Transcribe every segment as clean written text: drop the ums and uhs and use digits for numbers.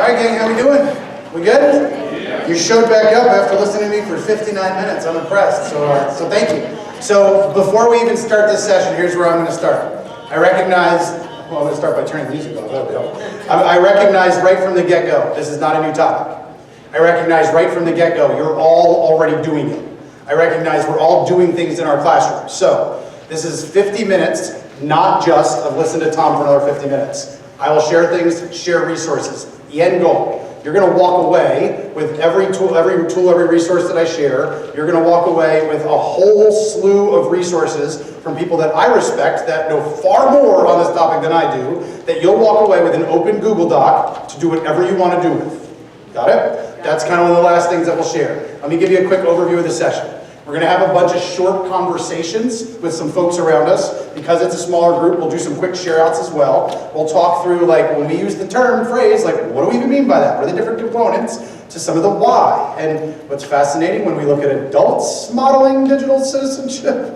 right, gang, how we doing? We good? Yeah. You showed back up after listening to me for 59 minutes. I'm impressed, so thank you. So before we even start this session, here's where I'm going to start. I recognize, well, I'm going to start by turning the music off. I recognize right from the get-go, this is not a new topic. I recognize right from the get-go, you're all already doing it. I recognize we're all doing things in our classroom. So this is 50 minutes, not just of listen to Tom for another 50 minutes. I will share things, share resources. The end goal. You're going to walk away with every tool, every resource that I share. You're going to walk away with a whole slew of resources from people that I respect, that know far more on this topic than I do, that you'll walk away with an open Google Doc to do whatever you want to do with. Got it? That's kind of one of the last things that we'll share. Let me give you a quick overview of the session. We're going to have a bunch of short conversations with some folks around us. Because it's a smaller group, we'll do some quick share-outs as well. We'll talk through, like, when we use the term, phrase, like, what do we even mean by that? What are the different components to some of the why? And what's fascinating when we look at adults modeling digital citizenship,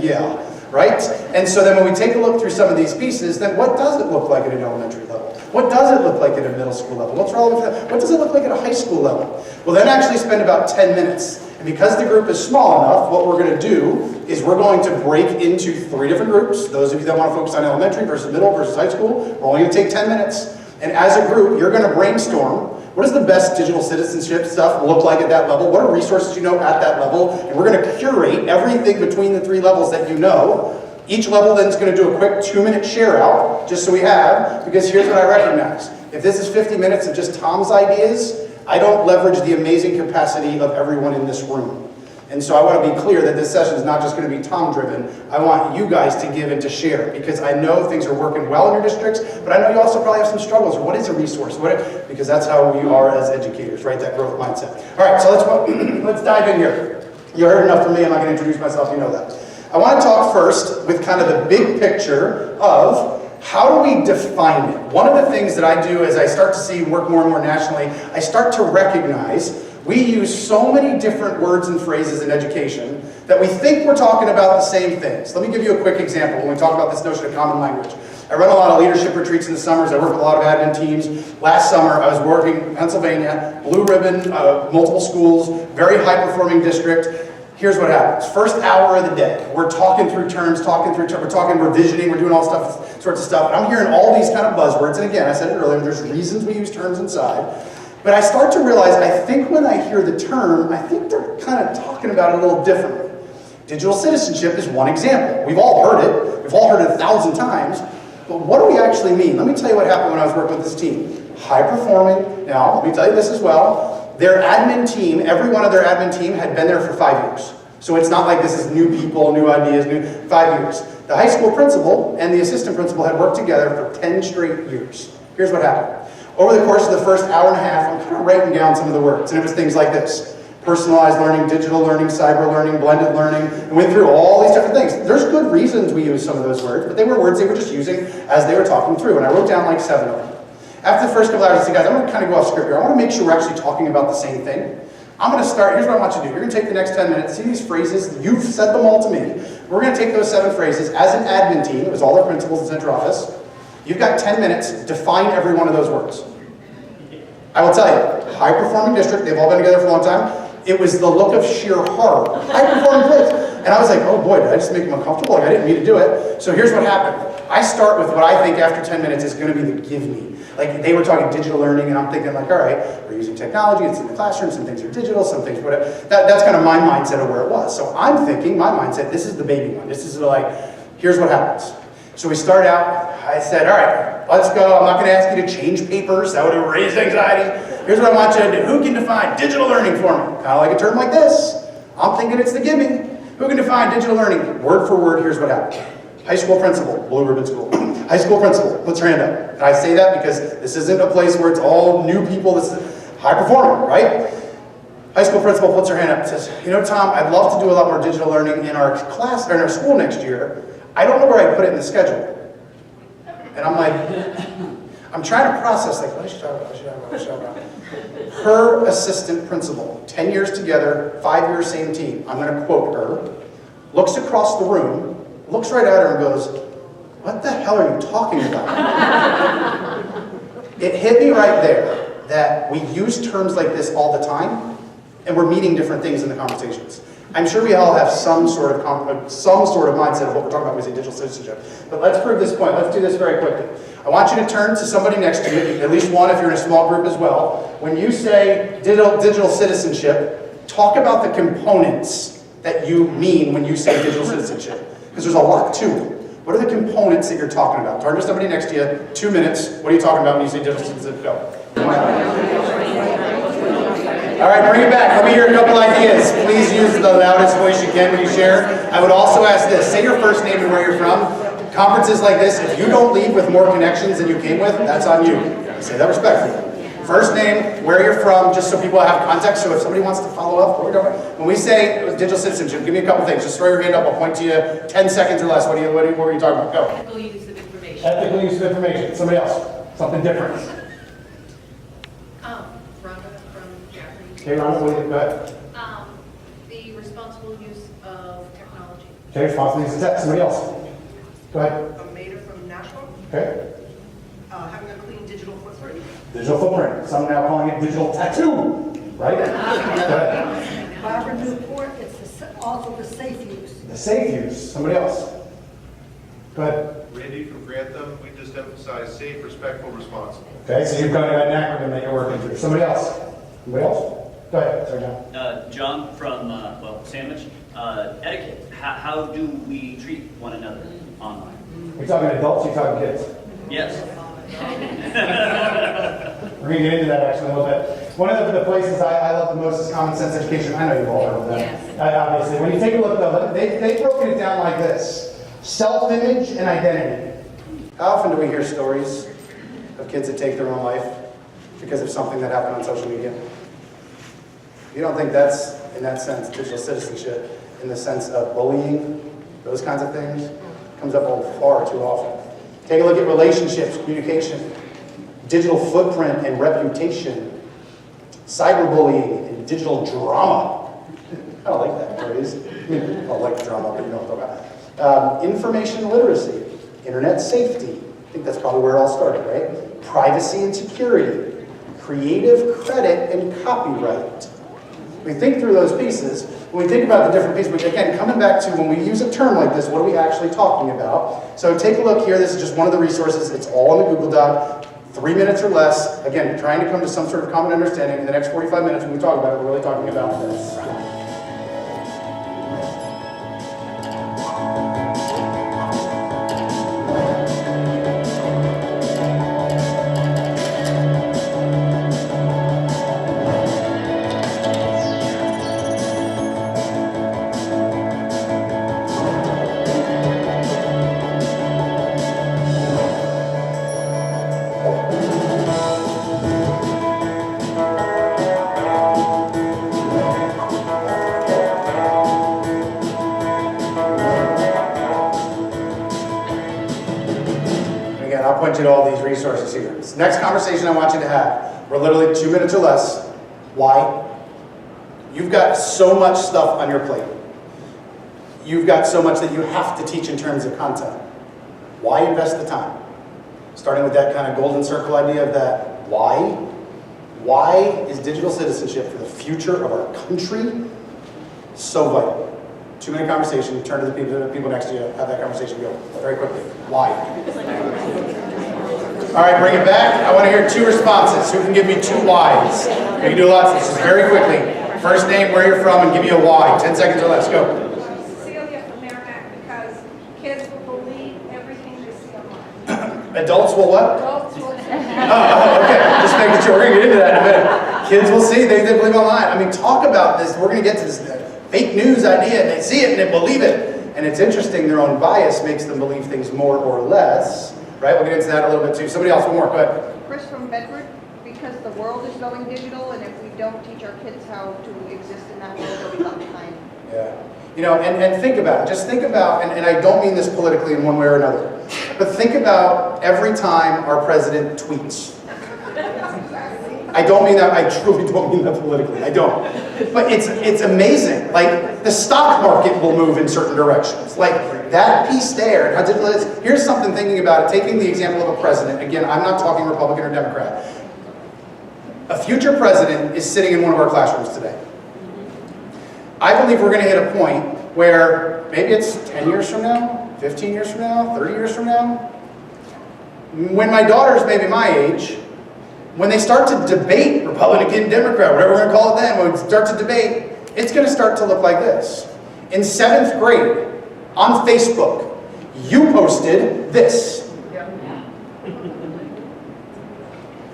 yeah, right? And so then when we take a look through some of these pieces, then what does it look like at an elementary level? What does it look like at a middle school level? What's wrong with that? What does it look like at a high school level? We'll then actually spend about 10 minutes. And because the group is small enough, what we're going to do is we're going to break into 3 different groups. Those of you that want to focus on elementary versus middle versus high school, we're only going to take 10 minutes. And as a group, you're going to brainstorm, what does the best digital citizenship stuff look like at that level? What are resources you know at that level? And we're going to curate everything between the 3 levels that you know. Each level then is going to do a quick 2-minute share out, just so we have, because here's what I recognize. If this is 50 minutes of just Tom's ideas, I don't leverage the amazing capacity of everyone in this room. And so I want to be clear that this session is not just going to be Tom-driven. I want you guys to give and to share, because I know things are working well in your districts, but I know you also probably have some struggles. Or what is a resource? Because that's how we are as educators, right? That growth mindset. All right, so let's dive in here. You heard enough from me. I'm not going to introduce myself. You know that. I want to talk first with kind of the big picture of how do we define it? One of the things that I do as I start to see work more and more nationally, I start to recognize we use so many different words and phrases in education that we think we're talking about the same things. Let me give you a quick example when we talk about this notion of common language. I run a lot of leadership retreats in the summers. I work with a lot of admin teams. Last summer, I was working in Pennsylvania, blue ribbon, multiple schools, very high-performing district. Here's what happens. First hour of the day, we're talking through terms, we're talking revisioning, we're doing all sorts of stuff. And I'm hearing all these kind of buzzwords. And again, I said it earlier, there's reasons we use terms inside. But I start to realize, I think when I hear the term, I think they're kind of talking about it a little differently. Digital citizenship is one example. We've all heard it. We've all heard it 1,000 times. But what do we actually mean? Let me tell you what happened when I was working with this team. High performing. Now, let me tell you this as well. Their admin team, every one of their admin team had been there for 5 years. So it's not like this is new people, new ideas, 5 years. The high school principal and the assistant principal had worked together for 10 straight years. Here's what happened. Over the course of the first hour and a half, I'm kind of writing down some of the words. And it was things like this. Personalized learning, digital learning, cyber learning, blended learning. And went through all these different things. There's good reasons we use some of those words, but they were words they were just using as they were talking through. And I wrote down like 7 of them. After the first couple hours, I said, guys, I'm going to kind of go off script here. I want to make sure we're actually talking about the same thing. I'm going to start, here's what I want you to do. You're going to take the next 10 minutes, see these phrases, you've said them all to me. We're going to take those 7 phrases as an admin team, it was all our principals in central office. You've got 10 minutes, define every one of those words. I will tell you, high-performing district, they've all been together for a long time. It was the look of sheer horror. High-performing place. And I was like, oh boy, did I just make them uncomfortable? Like, I didn't mean to do it. So here's what happened. I start with what I think after 10 minutes is going to be the give me. Like, they were talking digital learning, and I'm thinking, like, all right, we're using technology, it's in the classroom, some things are digital, some things, whatever. That's kind of my mindset of where it was. So I'm thinking, my mindset, this is the baby one. This is like, here's what happens. So we start out, I said, all right, let's go. I'm not going to ask you to change papers. That would have raised anxiety. Here's what I want you to do. Who can define digital learning for me? Kind of like a term like this. I'm thinking it's the gimme. Who can define digital learning? Word for word, here's what happened. High school principal, blue ribbon school. High school principal, puts her hand up. And I say that because this isn't a place where it's all new people. This is high performing, right? High school principal puts her hand up and says, you know, Tom, I'd love to do a lot more digital learning in our class, or in our school next year. I don't know where I put it in the schedule. And I'm like, I'm trying to process, like, what is she talking about? What is she talking about? Her assistant principal, 10 years together, 5 years, same team. I'm going to quote her, looks across the room, looks right at her and goes, what the hell are you talking about? It hit me right there that we use terms like this all the time, and we're meeting different things in the conversations. I'm sure we all have some sort of mindset of what we're talking about when we say digital citizenship. But let's prove this point. Let's do this very quickly. I want you to turn to somebody next to you, at least one if you're in a small group as well. When you say digital citizenship, talk about the components that you mean when you say digital citizenship. Because there's a lot to it. What are the components that you're talking about? Turn to somebody next to you, 2 minutes. What are you talking about when you say digital citizenship? Go. All right, bring it back. Let me hear a couple ideas. Please use the loudest voice you can when you share. I would also ask this. Say your first name and where you're from. Conferences like this, if you don't leave with more connections than you came with, that's on you. Say that respectfully. First name, where you're from, just so people have context. So if somebody wants to follow up, when we say digital citizenship, give me a couple things. Just throw your hand up. I'll point to you. 10 seconds or less. What were you talking about? Go. Ethical use of information. Ethical use of information. Somebody else. Something different. Rhonda from Jeffrey. Okay, Rhonda, go ahead. The responsible use of technology. Okay, responsible use of tech. Somebody else. Go ahead. Maida from Nashville. Okay. Having a clean digital footprint. Digital footprint. Some now calling it digital tattoo. Right? Go ahead. Barbara Newport, it's also the safe use. The safe use. Somebody else. Go ahead. Randy from Grantham, we just emphasize safe, respectful, responsible. Okay, so you've got an acronym that you're working through. Somebody else. Somebody else. Go ahead. Sorry, John. John from, Sandwich. Etiquette. How do we treat one another online? You're talking adults, you're talking kids. Yes. We're going to get into that actually a little bit. One of the places I love the most is Common Sense Education. I know you've all heard of that. Yes. Obviously. When you take a look though, they've broken it down like this. Self-image and identity. How often do we hear stories of kids that take their own life because of something that happened on social media? You don't think that's, in that sense, digital citizenship, in the sense of bullying, those kinds of things, comes up far too often. Take a look at relationships, communication, digital footprint and reputation, cyberbullying and digital drama. I don't like that phrase. I mean, I don't like drama, but you know what I'm talking about. Information literacy, internet safety. I think that's probably where it all started, right? Privacy and security, creative credit and copyright. We think through those pieces. When we think about the different pieces, again, coming back to when we use a term like this, what are we actually talking about? So take a look here. This is just one of the resources. It's all on the Google Doc. 3 minutes or less. Again, trying to come to some sort of common understanding. In the next 45 minutes, when we talk about it, we're really talking about this. I'll point you to all these resources here. This next conversation I want you to have, we're literally 2 minutes or less. Why? You've got so much stuff on your plate. You've got so much that you have to teach in terms of content. Why invest the time? Starting with that kind of golden circle idea of that why. Why is digital citizenship for the future of our country so vital? 2 minute conversation, turn to the people next to you, have that conversation go very quickly. Why? All right, bring it back. I want to hear 2 responses. Who can give me 2 whys? We can do lots of this just very quickly. First name, where you're from, and give me a why. 10 seconds or less. Go. Celia from Merrimack, because kids will believe everything they see online. Adults will what? Adults will Okay. Just making sure. We're going to get into that in a minute. Kids will see things they believe online. I mean, talk about this. We're going to get to this fake news idea. They see it and they believe it. And it's interesting, their own bias makes them believe things more or less. Right? We'll get into that a little bit too. Somebody else, one more. Go ahead. Chris from Bedford, because the world is going digital, and if we don't teach our kids how to exist in that world, they'll be left behind. Yeah. You know, and think about it. Just think about, and I don't mean this politically in one way or another, but think about every time our president tweets. I don't mean that, I truly don't mean that politically. I don't. But it's amazing. Like, the stock market will move in certain directions. Like, that piece there, how digital it is, here's something thinking about it, taking the example of a president. Again, I'm not talking Republican or Democrat. A future president is sitting in one of our classrooms today. I believe we're going to hit a point where maybe it's 10 years from now, 15 years from now, 30 years from now, when my daughter's maybe my age, when they start to debate Republican, Democrat, whatever we're going to call it then, when we start to debate, it's going to start to look like this. In 7th grade, on Facebook, you posted this.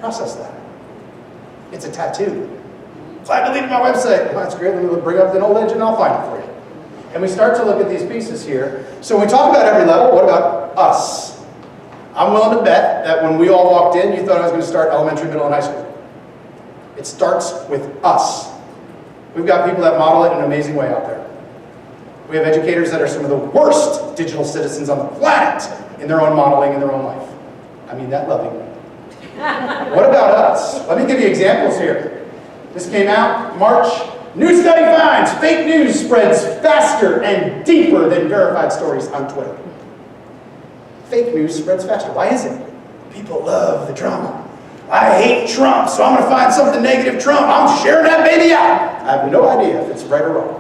Process that. It's a tattoo. So I deleted my website. Oh, that's great. Let me bring up the old legend and I'll find it for you. And we start to look at these pieces here. So when we talk about every level, what about us? I'm willing to bet that when we all walked in, you thought I was going to start elementary, middle, and high school. It starts with us. We've got people that model it in an amazing way out there. We have educators that are some of the worst digital citizens on the planet in their own modeling in their own life. I mean that lovingly. What about us? Let me give you examples here. This came out March. New study finds fake news spreads faster and deeper than verified stories on Twitter. Fake news spreads faster. Why is it? People love the drama. I hate Trump, so I'm going to find something negative Trump. I'm sharing that baby out. I have no idea if it's right or wrong.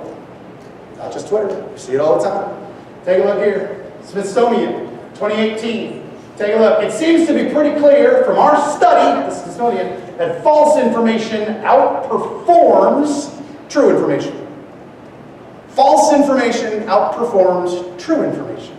Not just Twitter. We see it all the time. Take a look here. Smithsonian, 2018. Take a look. It seems to be pretty clear from our study, the Smithsonian, that false information outperforms true information. False information outperforms true information.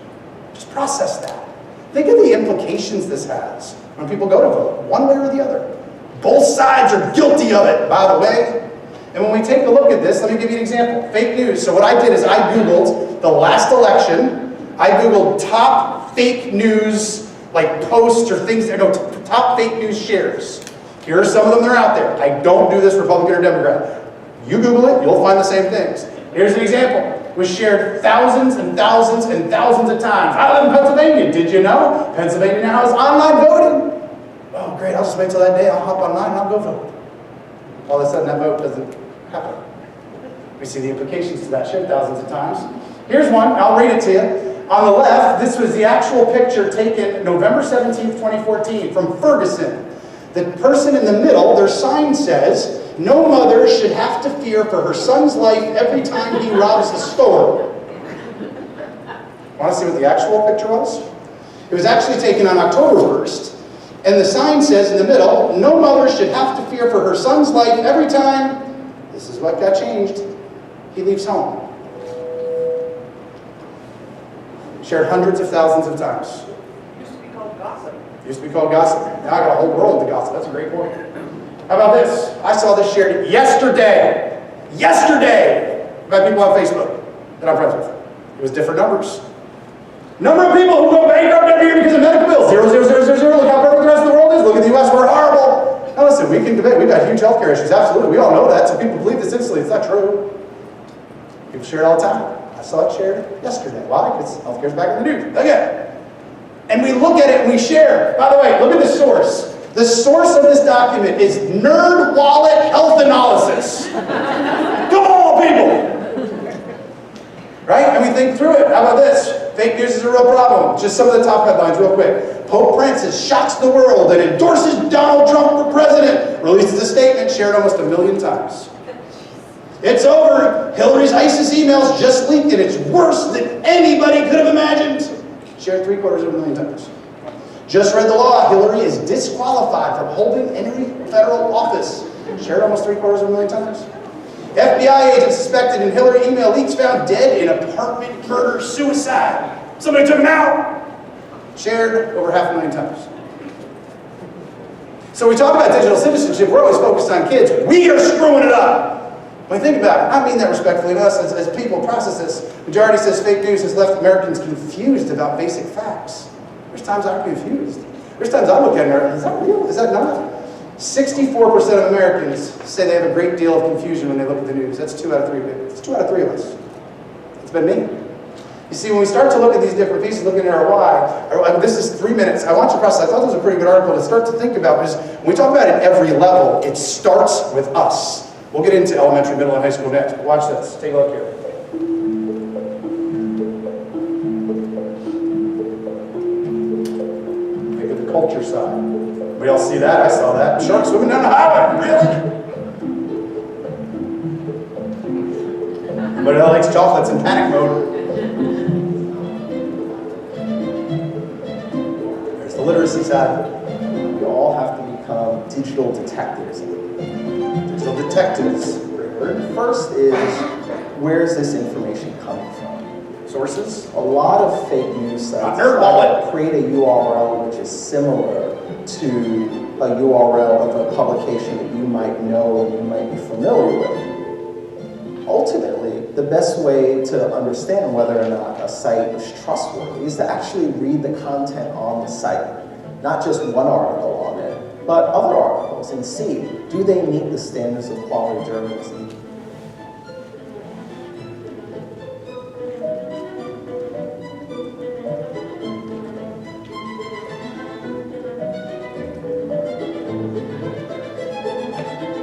Just process that. Think of the implications this has when people go to vote, one way or the other. Both sides are guilty of it, by the way. And when we take a look at this, let me give you an example. Fake news. So what I did is I Googled the last election. I Googled top fake news, like posts or things, top fake news shares. Here are some of them that are out there. I don't do this Republican or Democrat. You Google it, you'll find the same things. Here's an example. It was shared thousands and thousands and thousands of times. I live in Pennsylvania. Did you know? Pennsylvania now has online voting. Oh, great. I'll just wait till that day. I'll hop online and I'll go vote. All of a sudden, that vote doesn't happen. We see the implications to that shared thousands of times. Here's one. I'll read it to you. On the left, this was the actual picture taken November 17th, 2014 from Ferguson. The person in the middle, their sign says, "No mother should have to fear for her son's life every time he robs a store." Want to see what the actual picture was? It was actually taken on October 1st. And the sign says in the middle, "No mother should have to fear for her son's life every time," this is what got changed, "he leaves home." Shared hundreds of thousands of times. Used to be called gossip. Used to be called gossip. Now I got a whole world to gossip. That's a great point. How about this? I saw this shared yesterday. Yesterday! By people on Facebook that I'm friends with. It was different numbers. Number of people who go bankrupt every year because of medical bills. 0, 0, 0, 0, 0. Look how perfect the rest of the world is. Look at the U.S. We're horrible. Now listen, we can debate. We've got huge healthcare issues. Absolutely. We all know that. So people believe this instantly. It's not true. People share it all the time. I saw it shared yesterday. Why? Because healthcare's back in the news. Again. And we look at it and we share. By the way, look at the source. The source of this document is NerdWallet Health Analysis. Come on, people! Right? And we think through it. How about this? Fake news is a real problem. Just some of the top headlines real quick. Pope Francis shocks the world and endorses Donald Trump for president. Releases a statement shared almost 1 million times. It's over. Hillary's ISIS emails just leaked and it's worse than anybody could have imagined. Shared 750,000 times. Just read the law. Hillary is disqualified from holding any federal office. Shared almost 750,000 times. FBI agent suspected in Hillary email leaks found dead in apartment murder suicide. Somebody took him out. Shared over 500,000 times. So we talk about digital citizenship. We're always focused on kids. We are screwing it up. When you think about it, I mean that respectfully to us as people process this. Majority says fake news has left Americans confused about basic facts. There's times I'm confused. There's times I look at it and is that real? Is that not? 64% of Americans say they have a great deal of confusion when they look at the news. That's 2 out of 3 people. It's 2 out of 3 of us. It's been me. You see, when we start to look at these different pieces, looking at our why, this is 3 minutes. I want you to process. I thought this was a pretty good article to start to think about because when we talk about it at every level, it starts with us. We'll get into elementary, middle, and high school next. But watch this. Take a look here. culture side. We all see that, I saw that. Sharks swimming down the highway, really? But likes chocolates in panic mode. There's the literacy side. We all have to become digital detectives. Digital detectives. First is, where's this information coming from? Sources? A lot of fake news sites Nerd wallet. create a URL which is similar to a URL of a publication that you might know and you might be familiar with. Ultimately, the best way to understand whether or not a site is trustworthy is to actually read the content on the site. Not just one article on it, but other articles, and see, do they meet the standards of quality journalism?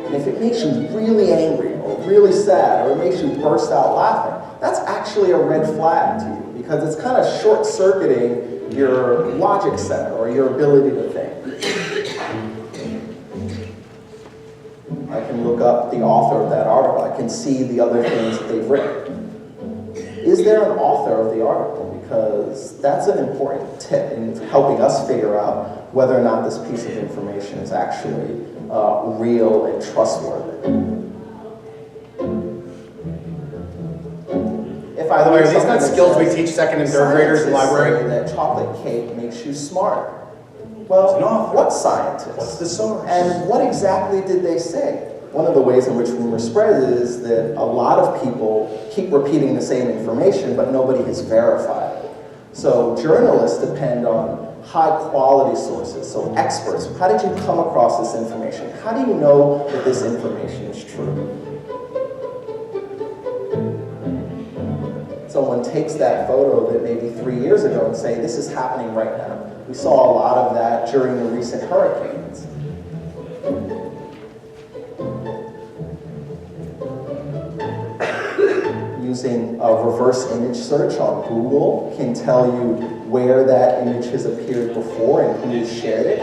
And if it makes you really angry, or really sad, or it makes you burst out laughing, that's actually a red flag to you, because it's kind of short-circuiting your logic center, or your ability to think. I can look up the author of that article. I can see the other things that they've written. Is there an author of the article? Because that's an important tip in helping us figure out whether or not this piece of information is actually real and trustworthy. By the way, are these not skills we teach second and third graders in library? That chocolate cake makes you smarter. Well, what scientists? What's the source? And what exactly did they say? One of the ways in which rumor spreads is that a lot of people keep repeating the same information, but nobody has verified it. So journalists depend on high-quality sources, so experts. How did you come across this information? How do you know that this information is true? Someone takes that photo that maybe 3 years ago and say, this is happening right now. We saw a lot of that during the recent hurricanes. Using a reverse image search on Google can tell you where that image has appeared before and who has shared it.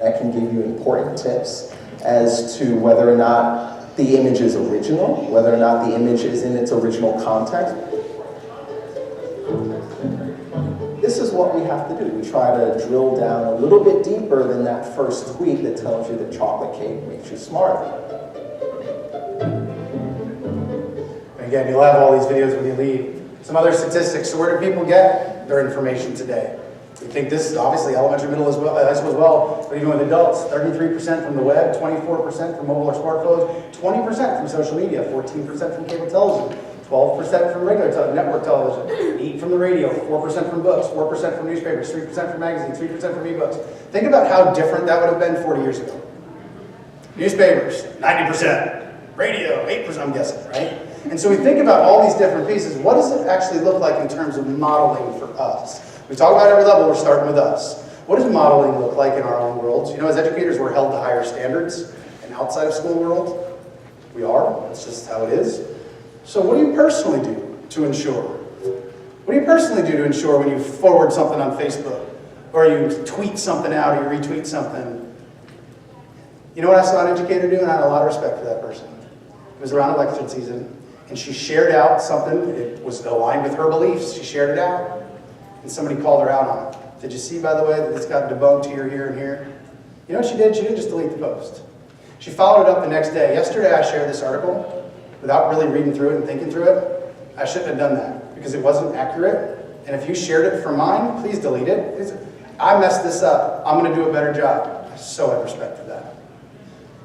That can give you important tips as to whether or not the image is original, whether or not the image is in its original context. This is what we have to do. We try to drill down a little bit deeper than that first tweet that tells you that chocolate cake makes you smarter. Again, you'll have all these videos when you leave. Some other statistics. So where do people get their information today? We think this is obviously elementary, middle as well, high school as well, but even with adults, 33% from the web, 24% from mobile or smartphones, 20% from social media, 14% from cable television, 12% from regular network television, 8% from the radio, 4% from books, 4% from newspapers, 3% from magazines, 3% from ebooks. Think about how different that would have been 40 years ago. Newspapers, 90%. Radio, 8%, I'm guessing, right? And so we think about all these different pieces. What does it actually look like in terms of modeling for us? We talk about every level, we're starting with us. What does modeling look like in our own worlds? You know, as educators, we're held to higher standards. And outside of school world, we are. That's just how it is. So what do you personally do to ensure? What do you personally do to ensure when you forward something on Facebook? Or you tweet something out, or you retweet something? You know what I saw an educator do, and I had a lot of respect for that person. It was around election season, and she shared out something. It was aligned with her beliefs. She shared it out, and somebody called her out on it. Did you see, by the way, that it's got debunked here, here, and here? You know what she did? She didn't just delete the post. She followed it up the next day. Yesterday, I shared this article without really reading through it and thinking through it. I shouldn't have done that because it wasn't accurate. And if you shared it for mine, please delete it. I messed this up. I'm going to do a better job. I so have respect for that.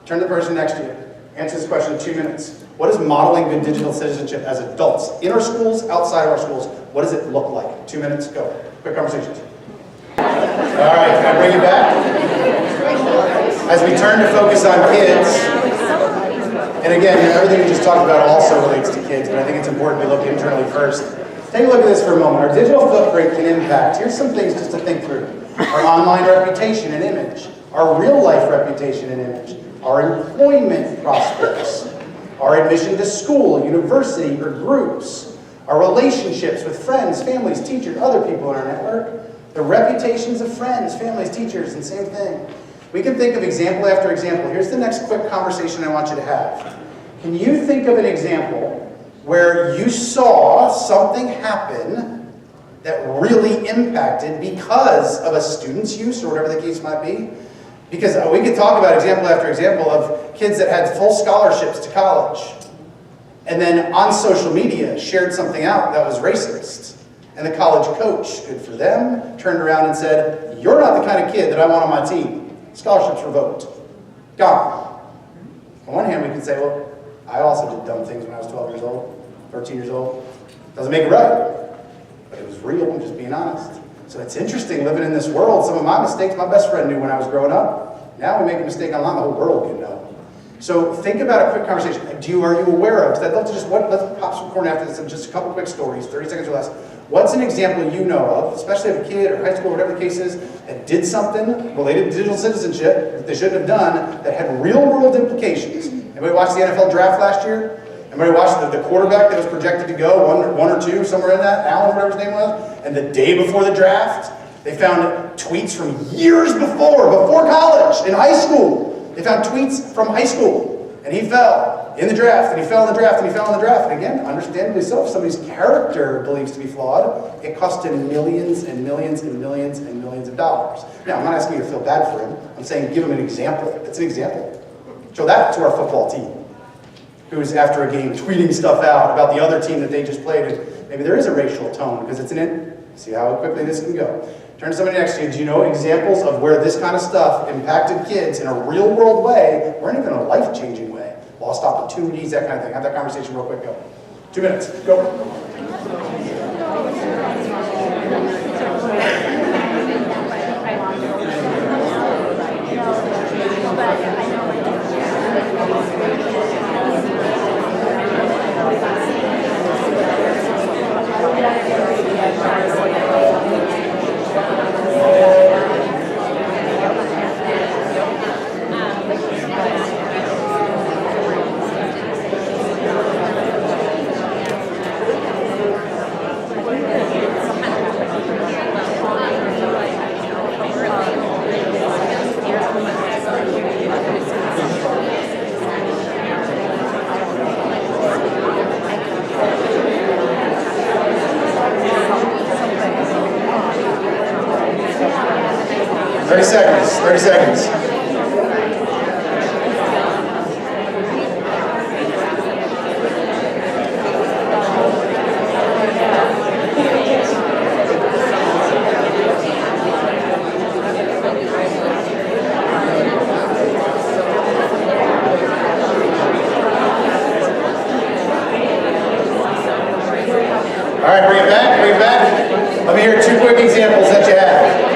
Turn to the person next to you. Answer this question in 2 minutes. What is modeling good digital citizenship as adults? In our schools, outside of our schools, what does it look like? 2 minutes, go. Quick conversations. All right, can I bring you back? As we turn to focus on kids, and again, everything we just talked about also relates to kids, but I think it's important we look internally first. Take a look at this for a moment. Our digital footprint can impact. Here's some things just to think through. Our online reputation and image, our real life reputation and image, our employment prospects, our admission to school, university, or groups, Our relationships with friends, families, teachers, other people in our network. The reputations of friends, families, teachers, and same thing. We can think of example after example. Here's the next quick conversation I want you to have. Can you think of an example where you saw something happen that really impacted because of a student's use, or whatever the case might be? Because we could talk about example after example of kids that had full scholarships to college, and then on social media shared something out that was racist. And the college coach, good for them, turned around and said, "You're not the kind of kid that I want on my team. Scholarships revoked. Gone." On one hand, we can say, well, I also did dumb things when I was 12 years old, 13 years old. Doesn't make it right. But it was real, I'm just being honest. So it's interesting living in this world. Some of my mistakes, my best friend knew when I was growing up. Now we make a mistake online, the whole world can know. So think about a quick conversation. Are you aware of? I'd love to let's pop some corn after this and just a couple quick stories, 30 seconds or less. What's an example you know of, especially if a kid or high school, whatever the case is, that did something related to digital citizenship that they shouldn't have done that had real world implications? Anybody watch the NFL draft last year? Anybody watch the quarterback that was projected to go, one or two, somewhere in that, Allen, whatever his name was? And the day before the draft, they found tweets from years before college, in high school. They found tweets from high school. And he fell in the draft, and he fell in the draft, and he fell in the draft. And again, understandably so, if somebody's character believes to be flawed, it cost him millions and millions and millions and millions of dollars. Now, I'm not asking you to feel bad for him. I'm saying give him an example. It's an example. Show that to our football team, who's after a game tweeting stuff out about the other team that they just played. And maybe there is a racial tone because it's see how quickly this can go. Turn to somebody next to you. Do you know examples of where this kind of stuff impacted kids in a real world way, or even a life-changing way? Lost opportunities, that kind of thing. Have that conversation real quick. Go. 2 minutes. Go. Thirty seconds. All right, bring it back. Let me hear 2 quick examples that you have.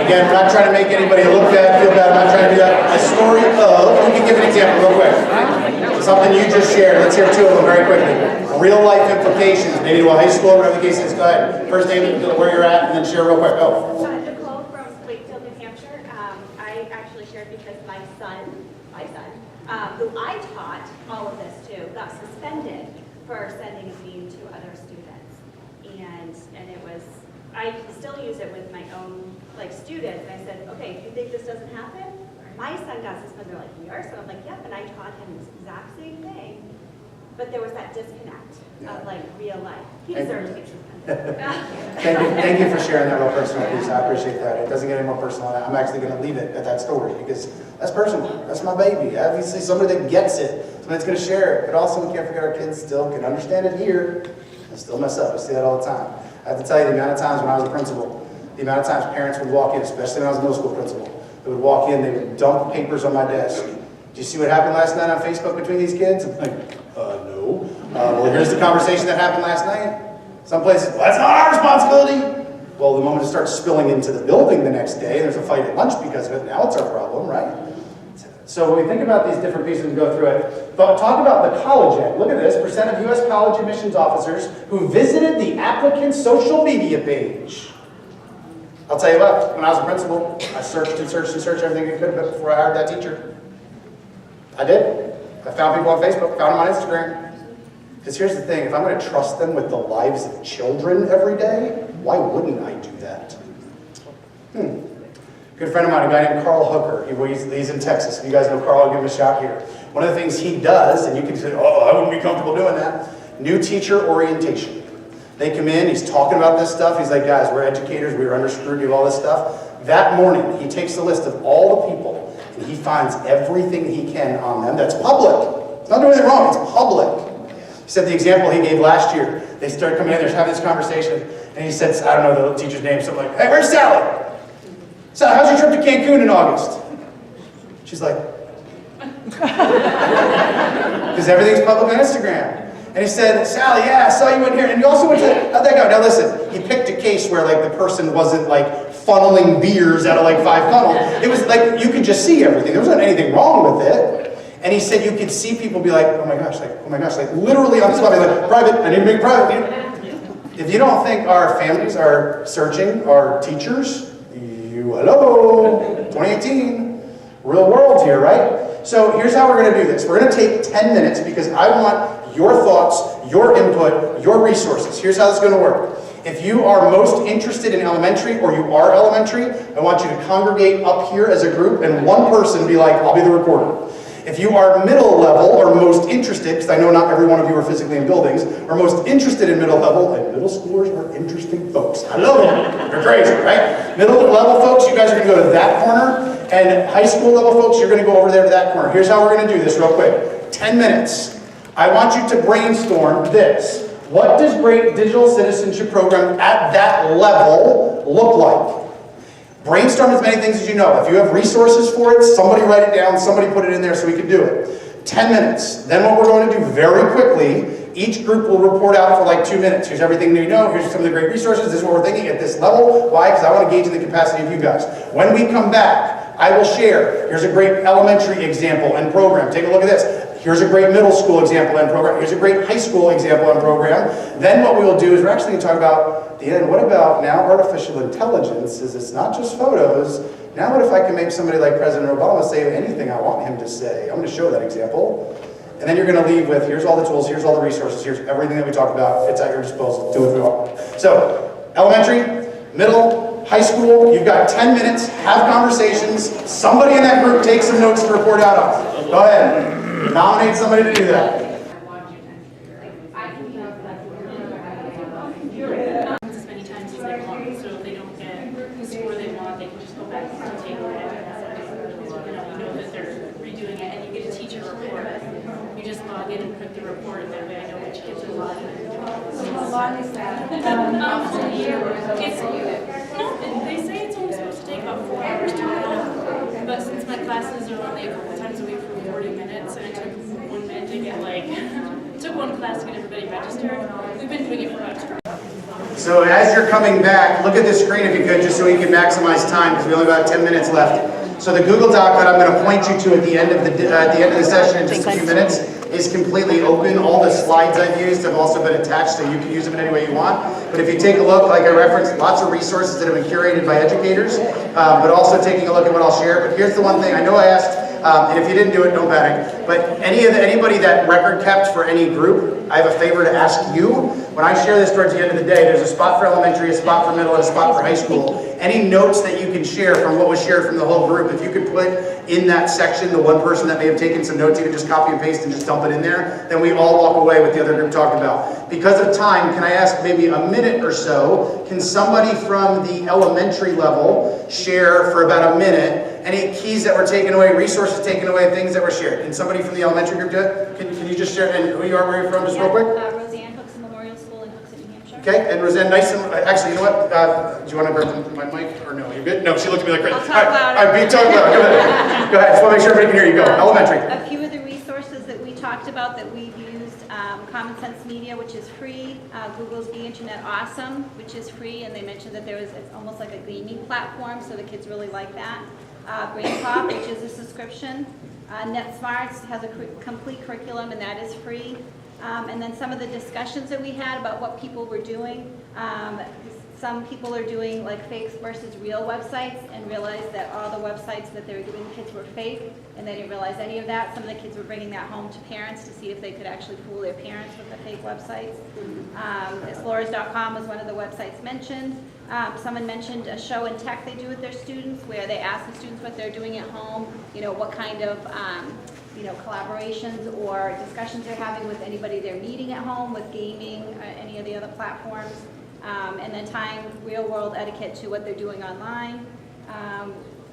Again, I'm not trying to make anybody look bad, feel bad. I'm not trying to do that. A story of, who can give an example real quick? Something you just shared. Let's hear 2 of them very quickly. Real life implications, maybe to a high school, whatever the case is. Go ahead. First name, where you're at, and then share real quick. Go. Nicole from Wakefield, New Hampshire. I actually shared because my son, who I taught all of this to, got suspended for sending a meme to other students. And it was, I still use it with my own students, and I said, okay, do you think this doesn't happen? My son got suspended. They're like, your son? I'm like, yep, and I taught him this exact same thing. But there was that disconnect of real life. He deserved to get suspended. Thank you for sharing that real personal piece. I appreciate that. It doesn't get any more personal. I'm actually going to leave it at that story because that's personal. That's my baby. Obviously, somebody that gets it, somebody that's going to share it. But also, we can't forget our kids still can understand it here and still mess up. We see that all the time. I have to tell you the amount of times when I was a principal, the amount of times parents would walk in, especially when I was a middle school principal, they would walk in, they would dump papers on my desk. Did you see what happened last night on Facebook between these kids? I'm like, no. Well, here's the conversation that happened last night. Some places, well, that's not our responsibility. Well, the moment it starts spilling into the building the next day, there's a fight at lunch because of it, now it's our problem, right? So when we think about these different pieces and go through it, talk about the college end. Look at this, % of U.S. college admissions officers who visited the applicant's social media page. I'll tell you what, when I was a principal, I searched and searched and searched everything I could before I hired that teacher. I did. I found people on Facebook, found them on Instagram. Because here's the thing, if I'm going to trust them with the lives of children every day, why wouldn't I do that? Good friend of mine, a guy named Carl Hooker. He's in Texas. If you guys know Carl, I'll give him a shout here. One of the things he does, and you can say, oh, I wouldn't be comfortable doing that, new teacher orientation. They come in, he's talking about this stuff. He's like, guys, we're educators, we were under scrutiny of all this stuff. That morning, he takes a list of all the people, and he finds everything he can on them that's public. It's not doing anything wrong, it's public. He said the example he gave last year, they started coming in, they're having this conversation, and he said, I don't know the teacher's name, something like, hey, where's Sally? Sally, how's your trip to Cancun in August? She's like, because everything's public on Instagram. And he said, Sally, yeah, I saw you in here. And you also went to, how'd that go? Now listen, he picked a case where like the person wasn't like funneling beers out of like 5 funnels. It was like, you could just see everything. There wasn't anything wrong with it. And he said you could see people be like, oh my gosh, like literally on the spot, like, private, I need to make private. If you don't think our families are searching our teachers, hello, 2018, real world here, right? So here's how we're going to do this. We're going to take 10 minutes because I want your thoughts, your input, your resources. Here's how this is going to work. If you are most interested in elementary or you are elementary, I want you to congregate up here as a group and one person be like, I'll be the recorder. If you are middle level or most interested, because I know not every one of you are physically in buildings, or most interested in middle level, and middle schoolers are interesting folks. I love them. They're crazy, right? Middle level folks, you guys are going to go to that corner, and high school level folks, you're going to go over there to that corner. Here's how we're going to do this real quick. 10 minutes. I want you to brainstorm this. What does great digital citizenship program at that level look like? Brainstorm as many things as you know. If you have resources for it, somebody write it down, somebody put it in there so we can do it. 10 minutes. Then what we're going to do very quickly, each group will report out for like 2 minutes. Here's everything you know, here's some of the great resources, this is what we're thinking at this level. Why? Because I want to gauge the capacity of you guys. When we come back, I will share. Here's a great elementary example and program. Take a look at this. Here's a great middle school example and program. Here's a great high school example and program. Then what we will do is we're actually going to talk about the end. What about now artificial intelligence? Is it's not just photos. Now what if I can make somebody like President Obama say anything I want him to say? I'm going to show that example. And then you're going to leave with, here's all the tools, here's all the resources, here's everything that we talked about. It's at your disposal. Do it if you want. So, elementary, middle, high school, you've got 10 minutes, have conversations. Somebody in that group take some notes to report out on. Go ahead. Nominate somebody to do that. As many times as they want, so if they don't get the score they want, they can just go back and take it. You know that they're redoing it, and you get a teacher report. You just log in and put the report, and that way I know which kids are logged in. How long is that? A year. They say it's only supposed to take about 4 hours total, but since my classes are only a couple times a week for 40 minutes, and it took 1 minute to get it took one class to get everybody registered. We've been doing it for about 2 hours. So as you're coming back, look at this screen if you could, just so we can maximize time, because we only got 10 minutes left. So the Google Doc that I'm going to point you to at the end of the session in just a few minutes is completely open. All the slides I've used have also been attached, so you can use them in any way you want. But if you take a look, like I referenced, lots of resources that have been curated by educators, but also taking a look at what I'll share. But here's the one thing, I know I asked, and if you didn't do it, don't panic, but anybody that record kept for any group, I have a favor to ask you. When I share this towards the end of the day, there's a spot for elementary, a spot for middle, and a spot for high school. Any notes that you can share from what was shared from the whole group, if you could put in that section the one person that may have taken some notes, you can just copy and paste and just dump it in there, then we all walk away with the other group talked about. Because of time, can I ask maybe a minute or so, can somebody from the elementary level share for about a minute any keys that were taken away, resources taken away, things that were shared? Can somebody from the elementary group do it? Can you just share, and who you are, where you're from, just real quick? Roseanne, Hooks Memorial School in Hooks, New Hampshire. Okay, and Roseanne, nice and, actually, you know what, do you want to grab my mic, or no, you're good? No, she looked at me like crazy. I'll talk louder. All right, talk louder, go ahead. Go ahead, just want to make sure everybody can hear you, go, elementary. A few of the resources that we talked about that we've used, Common Sense Media, which is free, Google's The Internet Awesome, which is free, and they mentioned that it's almost like a gaming platform, so the kids really like that. BrainPop, which is a subscription. NetSmarts has a complete curriculum, and that is free. And then some of the discussions that we had about what people were doing. some people are doing like fakes versus real websites and realized that all the websites that they were giving the kids were fake, and they didn't realize any of that. Some of the kids were bringing that home to parents to see if they could actually fool their parents with the fake websites. Explorers.com was one of the websites mentioned. Someone mentioned a show and tech they do with their students where they ask the students what they're doing at home, you know, what kind of collaborations or discussions they're having with anybody they're meeting at home, with gaming, any of the other platforms, and then tying real-world etiquette to what they're doing online.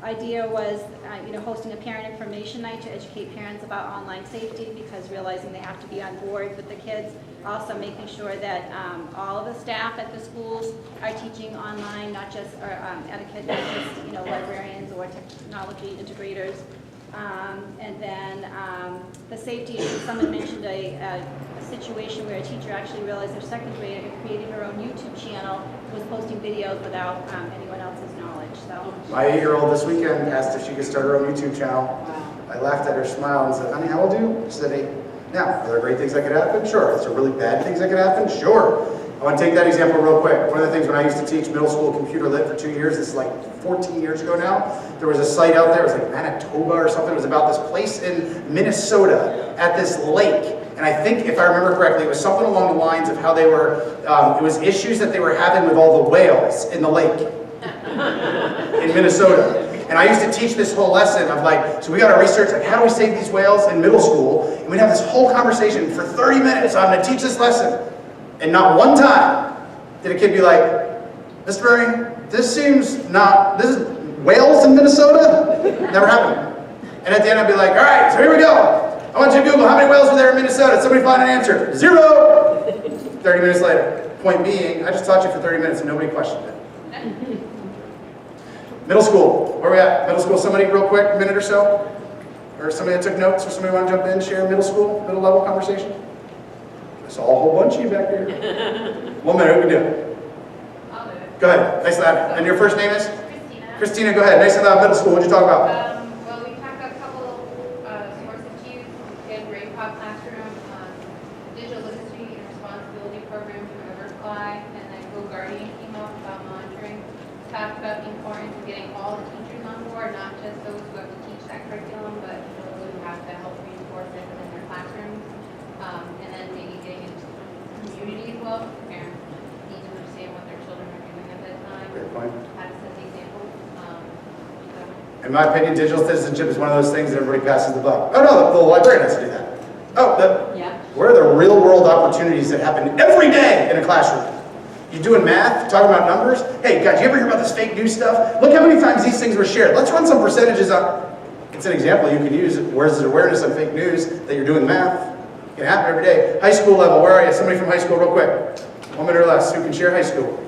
Idea was, hosting a parent information night to educate parents about online safety, because realizing they have to be on board with the kids. Also making sure that all of the staff at the schools are teaching online, not just etiquette, not just librarians or technology integrators. And then the safety issue, someone mentioned a situation where a teacher actually realized their second grader had created her own YouTube channel, was posting videos without anyone else's knowledge. So My 8-year-old this weekend asked if she could start her own YouTube channel. I laughed at her smile and said, honey, how old are you? She said 8. Now, are there great things that could happen? Sure. Is there really bad things that could happen? Sure. I want to take that example real quick. One of the things when I used to teach middle school computer lit for 2 years, this is like 14 years ago now, there was a site out there, it was like Manitoba or something, it was about this place in Minnesota at this lake. And I think, if I remember correctly, it was something along the lines of how they were, it was issues that they were having with all the whales in the lake in Minnesota. And I used to teach this whole lesson of like, so we got to research, like, how do we save these whales in middle school? And we'd have this whole conversation for 30 minutes. I'm going to teach this lesson. And not one time did a kid be like, Mr. Murray, this is whales in Minnesota? Never happened. And at the end I'd be like, all right, so here we go. I want you to Google how many whales were there in Minnesota. Somebody find an answer. 0! 30 minutes later. Point being, I just taught you for 30 minutes and nobody questioned it. Middle school, where are we at? Middle school, somebody real quick, a minute or so? Or somebody that took notes, or somebody want to jump in, share middle school, middle level conversation? I saw a whole bunch of you back there. 1 minute, who can do it? I'll do it. Go ahead, nice and loud. And your first name is? Christina. Christina, go ahead, nice and loud, middle school, what'd you talk about? Well, we talked about a couple sources to use in Grade Pop Classroom, digital literacy and responsibility program through Everfly, and then Go Guardian came up about monitoring. Talked about the importance of getting all the teachers on board, not just those who have to teach that curriculum, but those who have to help reinforce it within their classrooms. And then maybe getting into the community as well. Parents need to understand what their children are doing at that time. Great point. How to set the example. In my opinion, digital citizenship is one of those things that everybody passes the buck. Oh no, the librarian has to do that. Oh, where are the real world opportunities that happen every day in a classroom? You doing math, talking about numbers? Hey guys, you ever hear about this fake news stuff? Look how many times these things were shared. Let's run some percentages up. It's an example you can use. Where's the awareness of fake news that you're doing math? It can happen every day. High school level, where are you? Somebody from high school real quick. 1 minute or less. Who can share high school?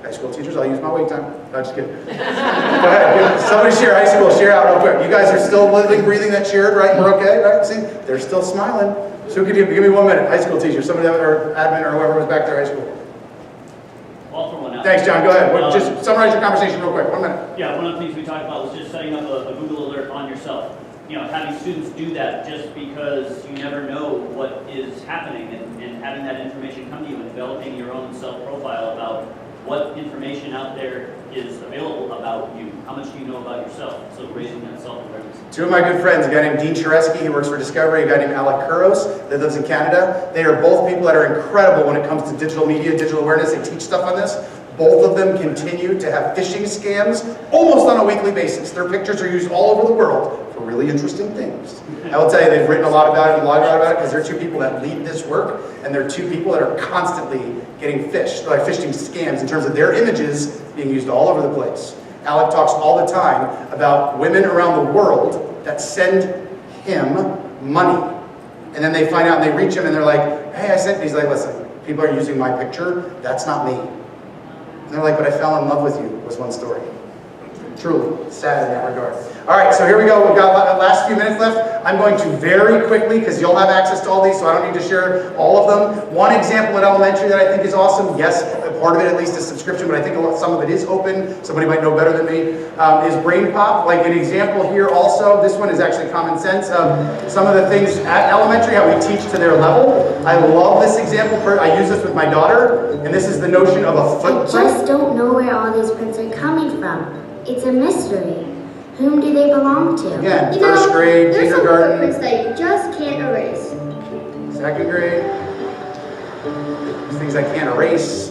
High school teachers, I'll use my wait time. No, just kidding. Go ahead. Somebody share high school. Share out real quick. You guys are still living, breathing that shared, right? We're okay, right? See, they're still smiling. So who could give me 1 minute? High school teacher, somebody that, or admin or whoever was back there high school. I'll throw one out. Thanks, John. Go ahead. Just summarize your conversation real quick. 1 minute. Yeah, one of the things we talked about was just setting up a Google alert on yourself. Having students do that just because you never know what is happening, and having that information come to you and developing your own self-profile about what information out there is available about you. How much do you know about yourself? So raising that self-awareness. 2 of my good friends, a guy named Dean Cheresky, he works for Discovery, a guy named Alec Kuros that lives in Canada. They are both people that are incredible when it comes to digital media, digital awareness. They teach stuff on this. Both of them continue to have phishing scams almost on a weekly basis. Their pictures are used all over the world for really interesting things. I will tell you, they've written a lot about it and blogged about it because they're 2 people that lead this work, and they're 2 people that are constantly getting phishing scams in terms of their images being used all over the place. Alec talks all the time about women around the world that send him money. And then they find out and they reach him and they're like, hey, I sent, he's like, listen, people are using my picture, that's not me. And they're like, but I fell in love with you, was one story. Truly sad in that regard. All right, so here we go. We've got the last few minutes left. I'm going to very quickly, because you'll have access to all these, so I don't need to share all of them. One example in elementary that I think is awesome. Yes, part of it at least is subscription, but I think some of it is open. Somebody might know better than me. Is Brain Pop, like an example here also. This one is actually common sense of some of the things at elementary, how we teach to their level. I love this example. I use this with my daughter, and this is the notion of a footprint. I just don't know where all these prints are coming from. It's a mystery. Whom do they belong to? Again, first grade, there's kindergarten. There's some footprints that you just can't erase. Second grade. These things I can't erase.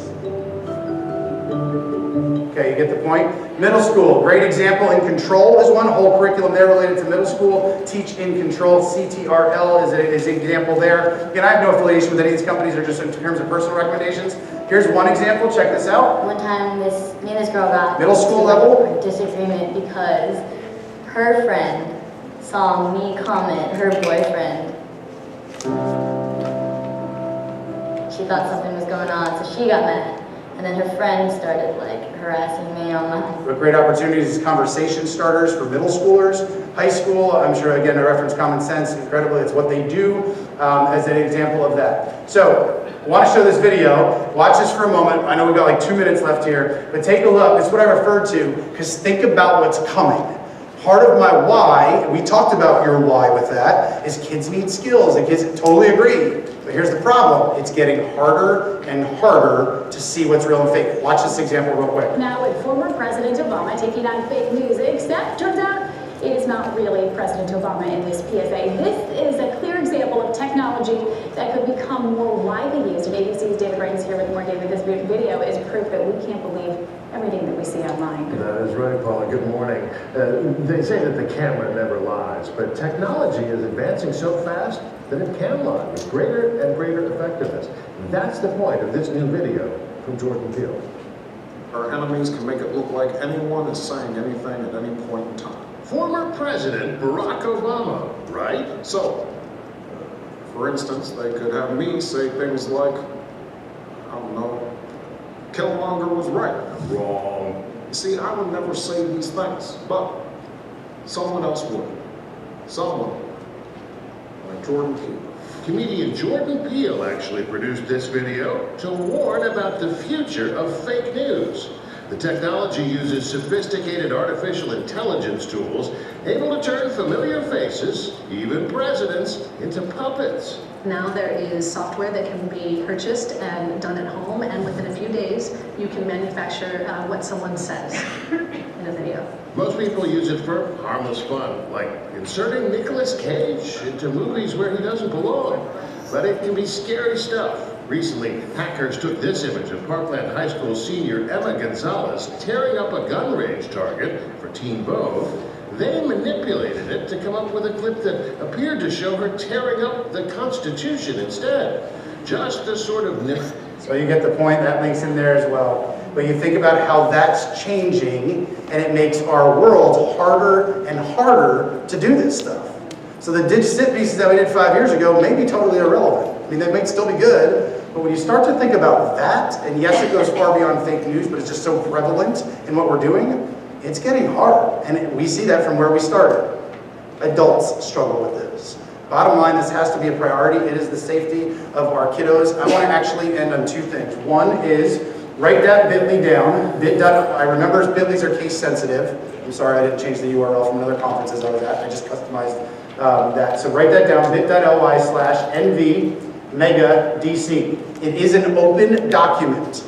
Okay, you get the point? Middle school, great example. In Control is one. Whole curriculum there related to middle school. Teach in Control, CTRL is an example there. Again, I have no affiliation with any of these companies. They're just in terms of personal recommendations. Here's one example. Check this out. One time, me and this girl got middle school level disagreement because her friend saw me comment her boyfriend. She thought something was going on, so she got mad. And then her friend started like harassing me online. But great opportunities, conversation starters for middle schoolers. High school, I'm sure again I reference common sense, incredibly, it's what they do as an example of that. So, I want to show this video. Watch this for a moment. I know we've got like 2 minutes left here, but take a look. This is what I referred to, because think about what's coming. Part of my why, we talked about your why with that, is kids need skills, and kids totally agree. But here's the problem. It's getting harder and harder to see what's real and fake. Watch this example real quick. Now with former President Obama taking on fake news, except turns out it is not really President Obama in this PSA. This is a clear example of technology that could become more widely used. And ABC's David Raines here with more. David, this video is proof that we can't believe everything that we see online. That is right, Paula. Good morning. They say that the camera never lies, but technology is advancing so fast that it can lie with greater and greater effectiveness. That's the point of this new video from Jordan Peele. Our enemies can make it look like anyone is saying anything at any point in time. Former President Barack Obama, right? So, for instance, they could have me say things like, I don't know, Killmonger was right. Wrong. You see, I would never say these things, but someone else would. Someone like Jordan Peele. Comedian Jordan Peele actually produced this video to warn about the future of fake news. The technology uses sophisticated artificial intelligence tools able to turn familiar faces, even presidents, into puppets. Now there is software that can be purchased and done at home, and within a few days you can manufacture what someone says in a video. Most people use it for harmless fun, like inserting Nicolas Cage into movies where he doesn't belong. But it can be scary stuff. Recently, hackers took this image of Parkland High School senior Emma Gonzalez tearing up a gun range target for Teen Vogue. They manipulated it to come up with a clip that appeared to show her tearing up the Constitution instead. Just the sort of So you get the point, that link's in there as well. But you think about how that's changing, and it makes our world harder and harder to do this stuff. So the digit pieces that we did 5 years ago may be totally irrelevant. I mean, they might still be good, but when you start to think about that, and yes, it goes far beyond fake news, but it's just so prevalent in what we're doing, it's getting hard. And we see that from where we started. Adults struggle with this. Bottom line, this has to be a priority. It is the safety of our kiddos. I want to actually end on two things. One is, write that bit.ly down. I remember bit.lys are case sensitive. I'm sorry I didn't change the URL from other conferences I was at. I just customized that. So write that down, bit.ly/NV-MEGA-DC. It is an open document.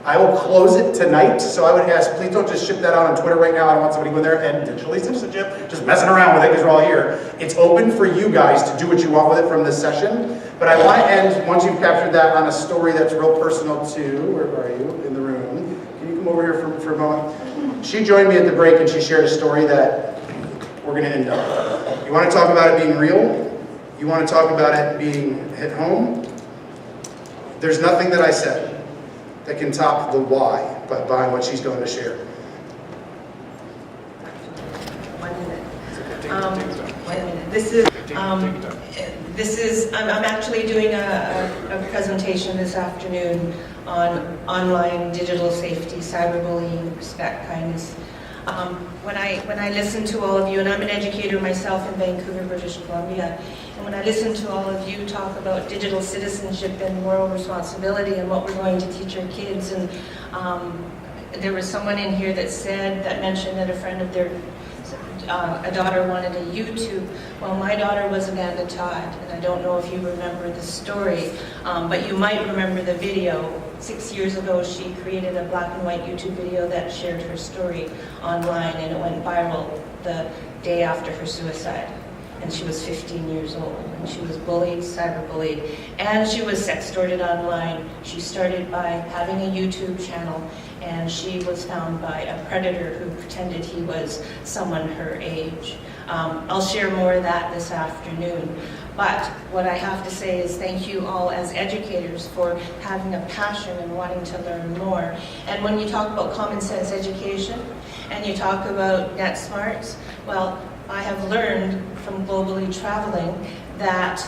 I will close it tonight, so I would ask, please don't just ship that out on Twitter right now. I don't want somebody going there and digitally Citizenship, just messing around with it because we're all here. It's open for you guys to do what you want with it from this session. But I want to end, once you've captured that, on a story that's real personal to, where are you, in the room? Can you come over here for a moment? She joined me at the break and she shared a story that we're going to end up. You want to talk about it being real? You want to talk about it being hit home? There's nothing that I said that can top the why behind what she's going to share. 1 minute. This is. I'm actually doing a presentation this afternoon on online digital safety, cyberbullying, respect, kindness. When I listen to all of you, and I'm an educator myself in Vancouver, British Columbia, and when I listen to all of you talk about digital citizenship and moral responsibility and what we're going to teach our kids, and there was someone in here that mentioned that a friend of their a daughter wanted a YouTube. Well, my daughter was Amanda Todd, and I don't know if you remember the story, but you might remember the video. 6 years ago, she created a black and white YouTube video that shared her story online, and it went viral the day after her suicide. And she was 15 years old, and she was bullied, cyberbullied, and she was sextorted online. She started by having a YouTube channel, and she was found by a predator who pretended he was someone her age. I'll share more of that this afternoon. But what I have to say is thank you all as educators for having a passion and wanting to learn more. And when you talk about common sense education, and you talk about net smarts, well, I have learned from globally traveling that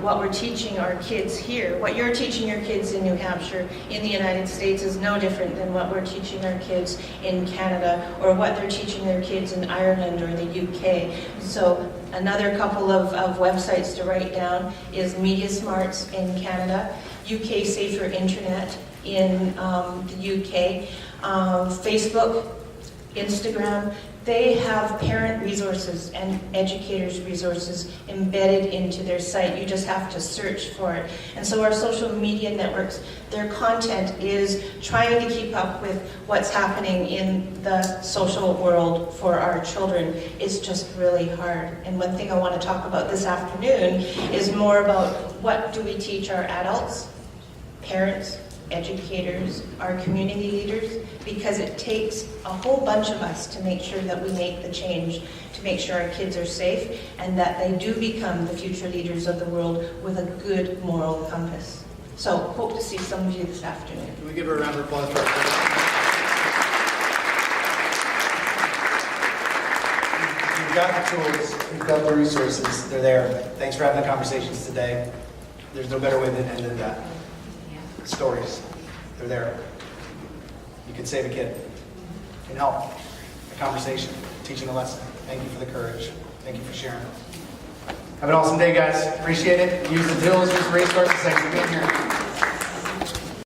what we're teaching our kids here, what you're teaching your kids in New Hampshire, in the United States, is no different than what we're teaching our kids in Canada, or what they're teaching their kids in Ireland or the UK. So another couple of websites to write down is Media Smarts in Canada, UK Safer Internet in the UK, Facebook, Instagram. They have parent resources and educators' resources embedded into their site. You just have to search for it. And so our social media networks, their content is trying to keep up with what's happening in the social world for our children. It's just really hard. And one thing I want to talk about this afternoon is more about what do we teach our adults, parents, educators, our community leaders, because it takes a whole bunch of us to make sure that we make the change, to make sure our kids are safe, and that they do become the future leaders of the world with a good moral compass. So, hope to see some of you this afternoon. Can we give her a round of applause for our You've got the tools, you've got the resources, they're there. Thanks for having the conversations today. There's no better way to end than that. Stories, they're there. You can save a kid. You can help. A conversation, teaching a lesson. Thank you for the courage. Thank you for sharing. Have an awesome day, guys. Appreciate it. Use the tools, use the resources. Thanks for being here.